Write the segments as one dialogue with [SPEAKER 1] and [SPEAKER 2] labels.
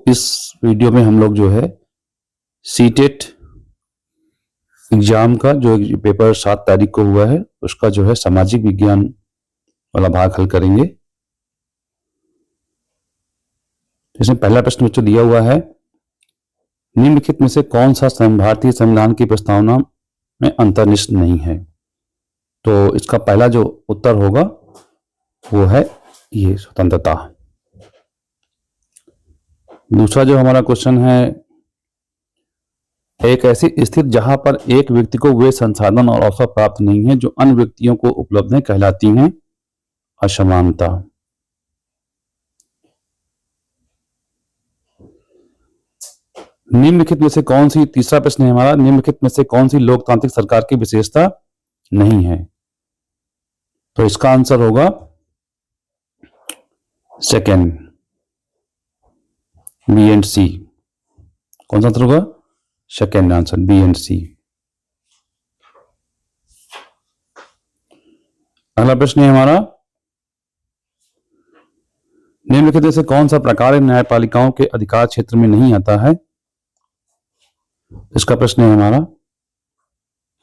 [SPEAKER 1] इस वीडियो में हम लोग जो है सीटेट एग्जाम का जो पेपर 7 तारीख को हुआ है उसका जो है सामाजिक विज्ञान वाला भाग हल करेंगे। इसमें पहला प्रश्न बच्चों दिया हुआ है, निम्नलिखित में से कौन सा भारतीय संविधान की प्रस्तावना में अंतर्निहित नहीं है। तो इसका पहला जो उत्तर होगा वो है ये स्वतंत्रता। दूसरा जो हमारा क्वेश्चन है, एक ऐसी स्थिति जहां पर एक व्यक्ति को वे संसाधन और अवसर प्राप्त नहीं है जो अन्य व्यक्तियों को उपलब्ध है कहलाती हैं असमानता। निम्नलिखित में से कौन सी, तीसरा प्रश्न है हमारा, निम्नलिखित में से कौन सी लोकतांत्रिक सरकार की विशेषता नहीं है। तो इसका आंसर होगा सेकेंड, बी एंड सी। कौन सा आंसर होगा? सेकेंड आंसर, बी एंड सी। अगला प्रश्न है हमारा, निम्नलिखित में से कौन सा प्रकार न्यायपालिकाओं के अधिकार क्षेत्र में नहीं आता है। इसका प्रश्न है हमारा,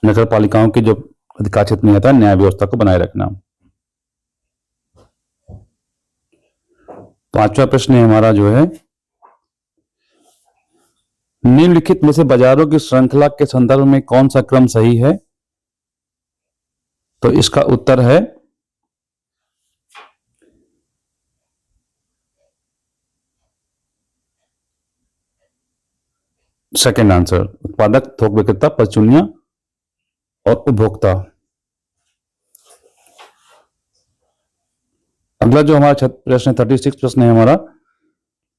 [SPEAKER 1] नगर पालिकाओं के जो अधिकार क्षेत्र में आता है न्याय व्यवस्था को बनाए रखना। पांचवा प्रश्न है हमारा जो है, निम्नलिखित में से बाजारों की श्रृंखला के संदर्भ में कौन सा क्रम सही है। तो इसका उत्तर है सेकेंड आंसर, उत्पादक, थोक विक्रेता, परचूनियां और उपभोक्ता। अगला जो हमारा प्रश्न 36 प्रश्न है हमारा,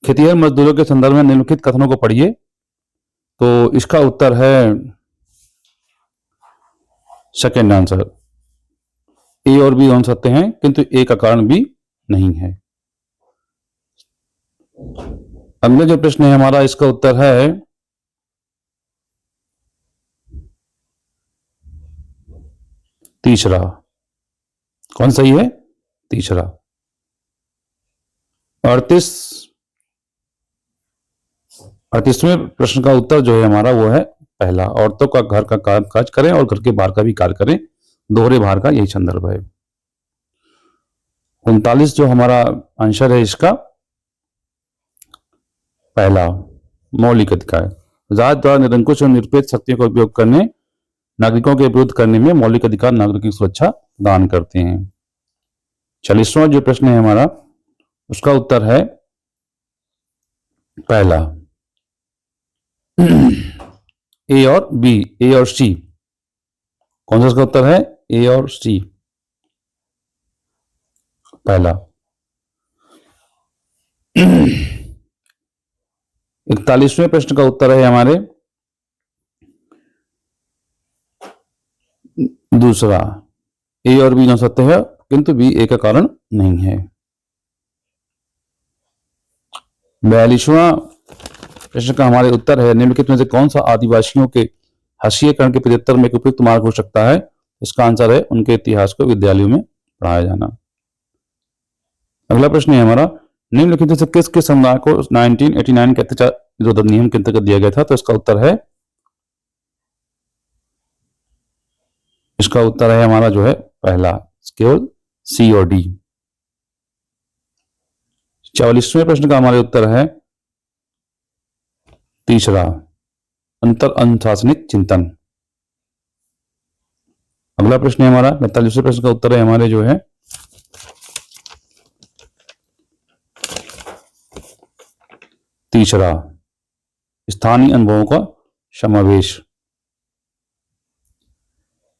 [SPEAKER 1] खेतिहर मजदूरों के संदर्भ में निम्नलिखित कथनों को पढ़िए। तो इसका उत्तर है सेकेंड आंसर, ए और बी हो सकते हैं किंतु ए का कारण बी नहीं है। अगला जो प्रश्न है हमारा, इसका उत्तर है तीसरा। कौन सही है? तीसरा। 38वें प्रश्न का उत्तर जो है हमारा वो है पहला, औरतों का घर का काम काज करें और घर के बाहर का भी कार्य करें, दोहरे भार का यही संदर्भ है। 39 जो हमारा आंसर है इसका पहला, मौलिक अधिकार, जात द्वारा निरंकुश और निरपेक्ष शक्तियों का उपयोग करने, नागरिकों के विरुद्ध करने में मौलिक अधिकार नागरिकों की सुरक्षा प्रदान करते हैं। 40वां जो प्रश्न है हमारा, उसका उत्तर है पहला, ए और बी, ए और सी। कौन सा इसका उत्तर है? ए और सी, पहला। 41वें प्रश्न का उत्तर है हमारे दूसरा, ए और बी हो सकते हैं किंतु बी ए का कारण नहीं है। 42वां प्रश्न का हमारे उत्तर है, निम्नलिखित में से कौन सा आदिवासियों के हसीकरण के प्रत्युत्तर में एक उपयुक्त मार्ग हो सकता है। इसका आंसर है उनके इतिहास को विद्यालयों में पढ़ाया जाना। अगला प्रश्न है हमारा, निम्नलिखित में से किस किस समुदाय को 1989 के अत्याचार निरोधक नियम के अंतर्गत दिया गया था। तो इसका उत्तर है हमारा जो है पहला, केवल सी और डी। 44वें प्रश्न का हमारे उत्तर है तीसरा, अंतर अनुशासनिक चिंतन। अगला प्रश्न है हमारा 45वें प्रश्न का उत्तर है हमारे जो है तीसरा, स्थानीय अनुभवों का समावेश।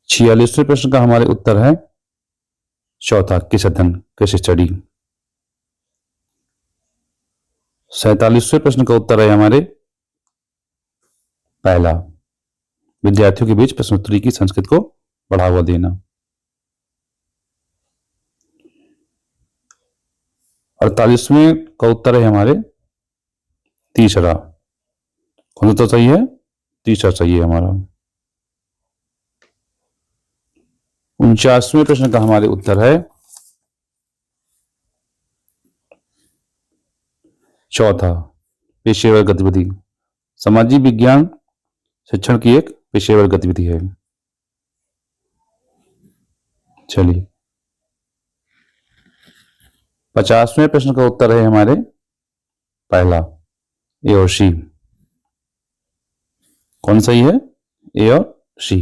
[SPEAKER 1] 46वें प्रश्न का हमारे उत्तर है चौथा, केस अध्ययन, केस स्टडी। 47वें प्रश्न का उत्तर है हमारे पहला, विद्यार्थियों के बीच प्रश्नोत्तरी की संस्कृति को बढ़ावा देना। 48वें का उत्तर है हमारे तीसरा। कौन सा सही है? तीसरा सही है हमारा। 49वें प्रश्न का हमारे उत्तर है चौथा, पेशेवर गतिविधि। सामाजिक विज्ञान शिक्षण की एक पेशेवर गतिविधि है। चलिए 50वें प्रश्न का उत्तर है हमारे पहला, ए और सी। कौन सही है? ए और सी।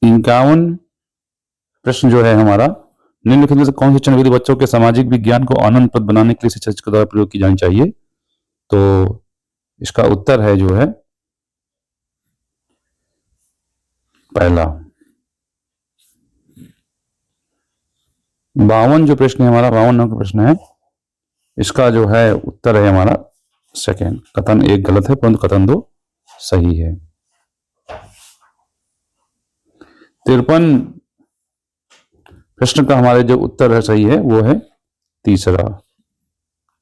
[SPEAKER 1] 51 प्रश्न जो है हमारा, निम्नलिखित में से कौन सी शिक्षण विधि बच्चों के सामाजिक विज्ञान को आनंदप्रद बनाने के लिए शिक्षक के द्वारा प्रयोग की जानी चाहिए? तो इसका उत्तर है जो है पहला। 52 जो प्रश्न है हमारा, 52 नंबर प्रश्न है, इसका जो है उत्तर है हमारा सेकंड। कथन 1 गलत है परंतु कथन 2 सही है। 53 प्रश्न का हमारे जो उत्तर है सही है वो है तीसरा।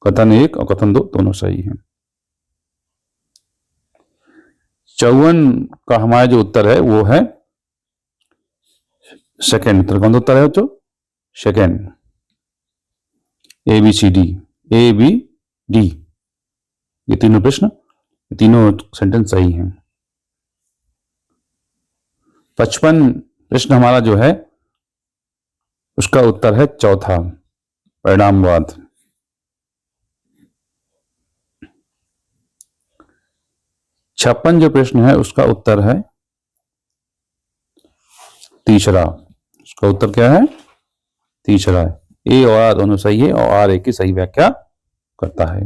[SPEAKER 1] कथन 1 और कथन 2 दोनों सही हैं। 54 का हमारा जो उत्तर है वो है सेकंड। कौन सा उत्तर है बच्चों? Second, A B C D. A B D, ये तीनों प्रश्न, तीनों सेंटेंस सही हैं। 55 प्रश्न हमारा जो है उसका उत्तर है चौथा, परिणामवाद। 56 जो प्रश्न है उसका उत्तर है तीसरा। उसका उत्तर क्या है? तीसरा है। ए और आर दोनों सही है और आर ए की सही व्याख्या करता है।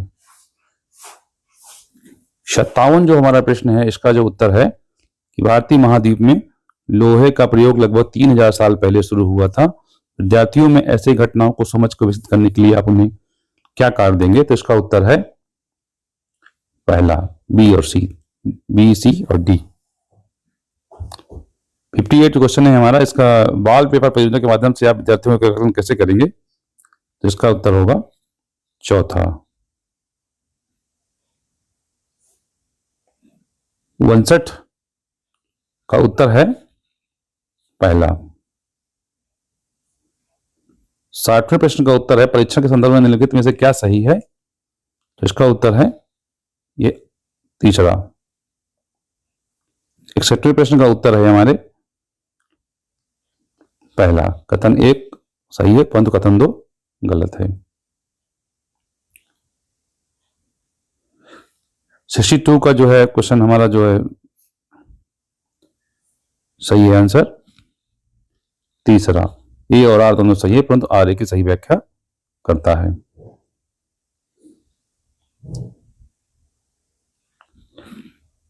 [SPEAKER 1] 57 जो हमारा प्रश्न है इसका जो उत्तर है कि भारतीय महाद्वीप में लोहे का प्रयोग लगभग 3000 साल पहले शुरू हुआ था। विद्यार्थियों में ऐसी घटनाओं को समझ को विकसित करने के लिए आप उन्हें क्या कार्य देंगे? तो इसका उत्तर है पहला, बी और सी, बी सी और डी। 58 क्वेश्चन है हमारा, इसका वॉल पेपर परियोजना के माध्यम से आप विद्यार्थियों का आकलन कैसे करेंगे? तो इसका उत्तर होगा चौथा। 59 का उत्तर है पहला। 60वें प्रश्न का उत्तर है परीक्षण के संदर्भ में निम्नलिखित में से क्या सही है? तो इसका उत्तर है ये तीसरा। 61वें प्रश्न का उत्तर है हमारे पहला। कथन 1 सही है परंतु कथन 2 गलत है। 62 का जो है क्वेश्चन हमारा जो है सही है आंसर तीसरा। ए और आर दोनों सही है परंतु आर ए की सही व्याख्या करता है।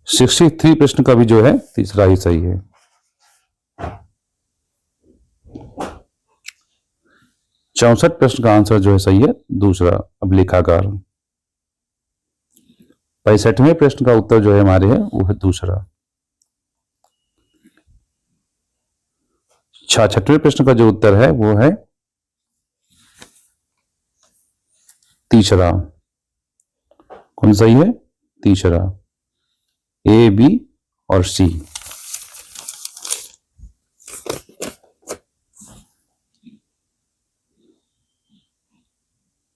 [SPEAKER 1] 63 प्रश्न का भी जो है तीसरा ही सही है। 64 प्रश्न का आंसर जो है सही है दूसरा, अभिलेखागार। 65वें प्रश्न का उत्तर जो है हमारे है वो है दूसरा। 66वें प्रश्न का जो उत्तर है वो है तीसरा। कौन सही है? तीसरा, ए बी और सी।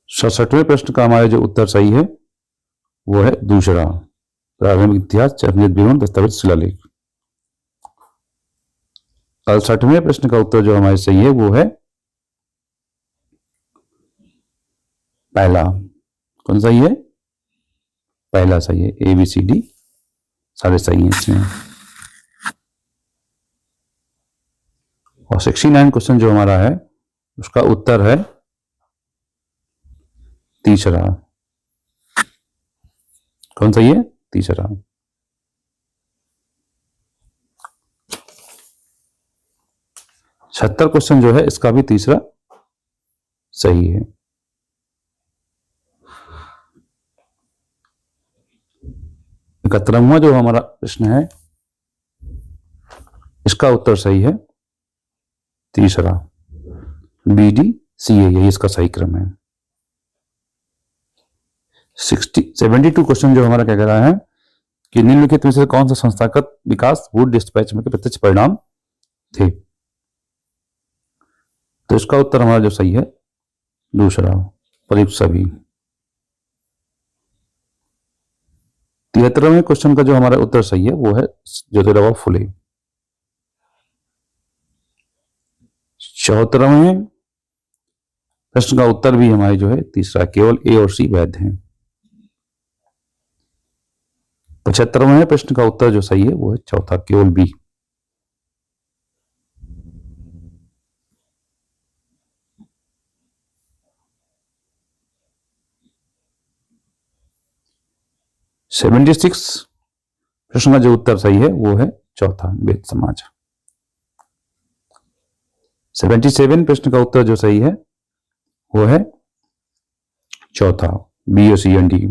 [SPEAKER 1] 67वें प्रश्न का हमारा जो उत्तर सही है वो है दूसरा, प्रारंभिक इतिहास, चरणों विवरण, दस्तावेज, शिलालेख। 68वें प्रश्न का उत्तर जो हमारे सही है वो है पहला। कौन सही है? पहला सही है। ए बी सी डी सारे सही हैं इसमें। और 69 क्वेश्चन जो हमारा है उसका उत्तर है तीसरा। कौन सही है? तीसरा। 76 क्वेश्चन जो है इसका भी तीसरा सही है। इकहत्तरवां जो हमारा प्रश्न है इसका उत्तर सही है तीसरा, बी डी सी है, यही इसका सही क्रम है। 72 क्वेश्चन जो हमारा क्या कह रहा है कि निम्नलिखित में से कौन सा संस्थागत विकास वुड डिस्पैच में के प्रत्यक्ष परिणाम थे? तो इसका उत्तर हमारा जो सही है दूसरा, प्रयुक्त सभी। 73वें क्वेश्चन का जो हमारा उत्तर सही है वो है ज्योतिराव फुले। 74वें प्रश्न का उत्तर भी हमारे जो है तीसरा, केवल ए और सी वैध हैं। 75वें प्रश्न का उत्तर जो सही है वो है चौथा, केवल बी। सेवेंटी सिक्स प्रश्न का जो उत्तर सही है वो है चौथा, वेद समाज। 77 प्रश्न का उत्तर जो सही है वो है चौथा, बी और सी एंड डी।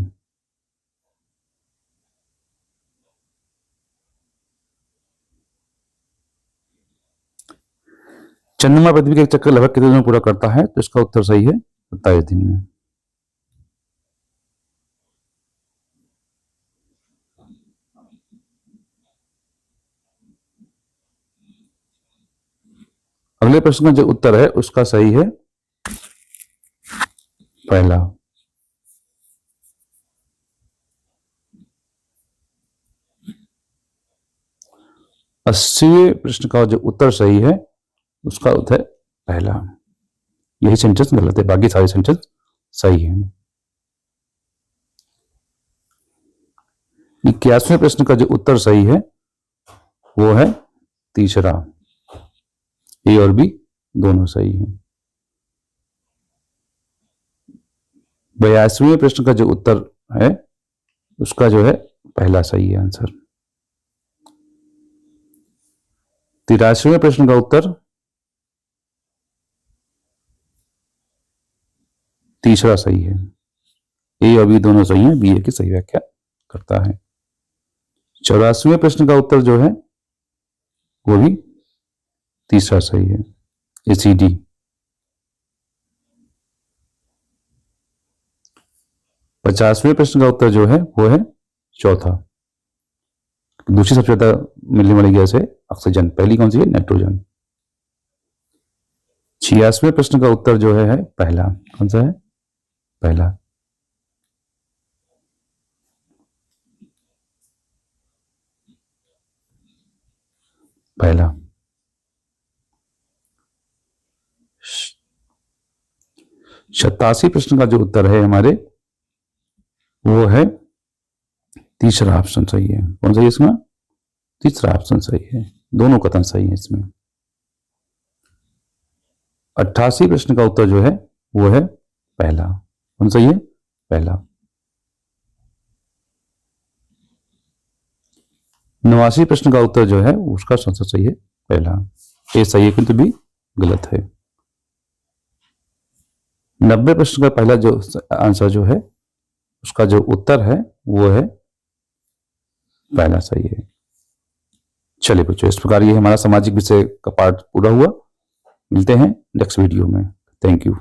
[SPEAKER 1] चंद्रमा पृथ्वी के चक्कर लगभग कितने दिनों में पूरा करता है? तो इसका उत्तर सही है 27 दिन में। अगले प्रश्न का जो उत्तर है उसका सही है पहला। 80वें प्रश्न का जो उत्तर सही है उसका उत्तर है पहला। यही सेंटेंस गलत है, बाकी सारे सेंटेंस सही है। 81वें प्रश्न का जो उत्तर सही है वो है तीसरा, ए और बी दोनों सही है। 82वें प्रश्न का जो उत्तर है उसका जो है पहला सही है आंसर। 83वें प्रश्न का उत्तर तीसरा सही है। ए और बी दोनों सही है, बी ए की सही व्याख्या करता है। 84वें प्रश्न का उत्तर जो है वो भी तीसरा सही है, ए सी डी। 50वें प्रश्न का उत्तर जो है वो है चौथा। दूसरी सबसे ज्यादा मिलने वाली गैस है ऑक्सीजन, पहली कौन सी है? नाइट्रोजन। 86वें प्रश्न का उत्तर जो है पहला, कौन सा है? पहला। पहला। 87 प्रश्न का जो उत्तर है हमारे वो है तीसरा ऑप्शन सही है। कौन सा है इसमें? तीसरा ऑप्शन सही है, दोनों कथन सही है इसमें। 88 प्रश्न का उत्तर जो है वो है पहला। कौन सही है? पहला। 89 प्रश्न का उत्तर जो है उसका आंसर सही है पहला। ए सही है किंतु बी गलत है। 90 प्रश्न का पहला जो आंसर जो है उसका जो उत्तर है वो है पहला सही है। चलिए बच्चों, इस प्रकार ये हमारा सामाजिक विषय का पार्ट पूरा हुआ। मिलते हैं नेक्स्ट वीडियो में। Thank you.